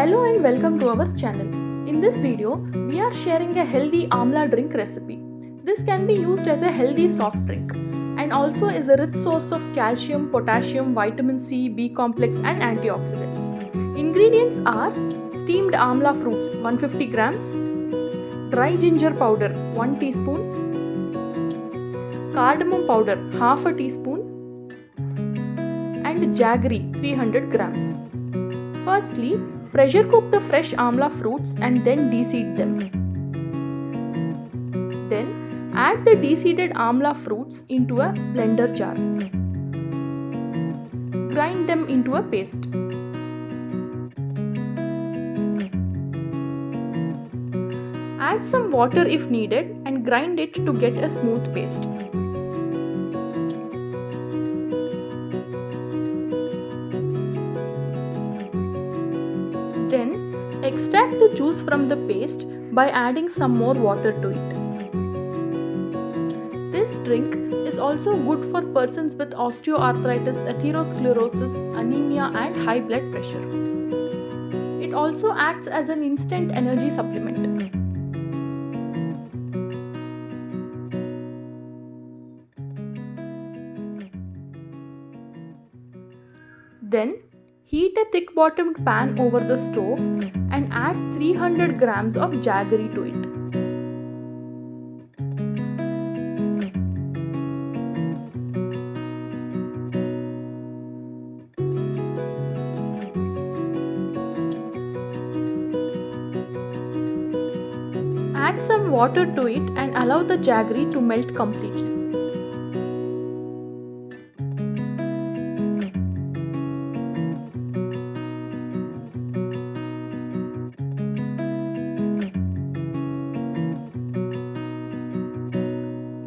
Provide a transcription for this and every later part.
Hello and welcome to our channel. In this video, we are sharing a healthy Amla drink recipe. This can be used as a healthy soft drink and also is a rich source of calcium, potassium, vitamin C, B complex and antioxidants. Ingredients are steamed Amla fruits 150 grams, dry ginger powder 1 teaspoon, cardamom powder half a teaspoon and Jaggery 300 grams. Firstly, pressure cook the fresh Amla fruits and then deseed them. Then add the deseeded Amla fruits into a blender jar. Grind them into a paste. Add some water if needed and grind it to get a smooth paste. Then extract the juice from the paste by adding some more water to it. This drink is also good for persons with osteoarthritis, atherosclerosis, anemia and high blood pressure. It also acts as an instant energy supplement. Then heat a thick-bottomed pan over the stove and add 300 grams of jaggery to it. Add some water to it and allow the jaggery to melt completely.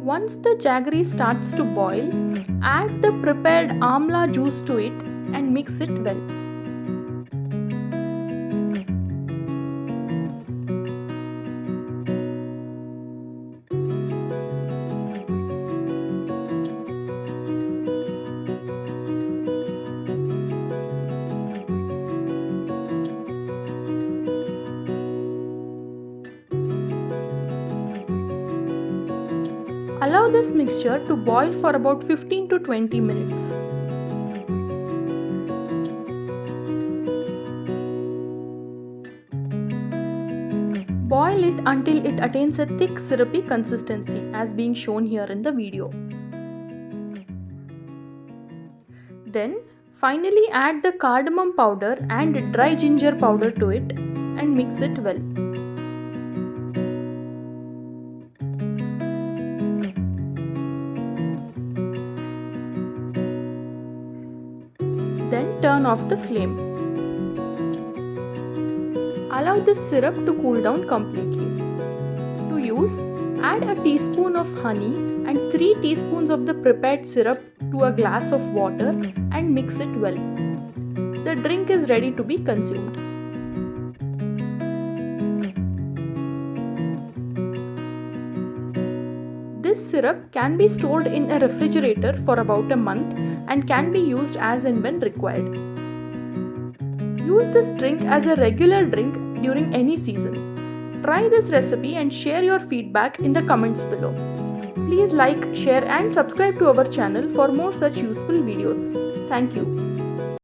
Once the jaggery starts to boil, add the prepared amla juice to it and mix it well. Allow this mixture to boil for about 15 to 20 minutes. Boil it until it attains a thick syrupy consistency as being shown here in the video. Then finally add the cardamom powder and dry ginger powder to it and mix it well. Then turn off the flame. Allow this syrup to cool down completely. To use, add a teaspoon of honey and 3 teaspoons of the prepared syrup to a glass of water and mix it well. The drink is ready to be consumed. This syrup can be stored in a refrigerator for about a month and can be used as and when required. Use this drink as a regular drink during any season. Try this recipe and share your feedback in the comments below. Please like, share and subscribe to our channel for more such useful videos. Thank you.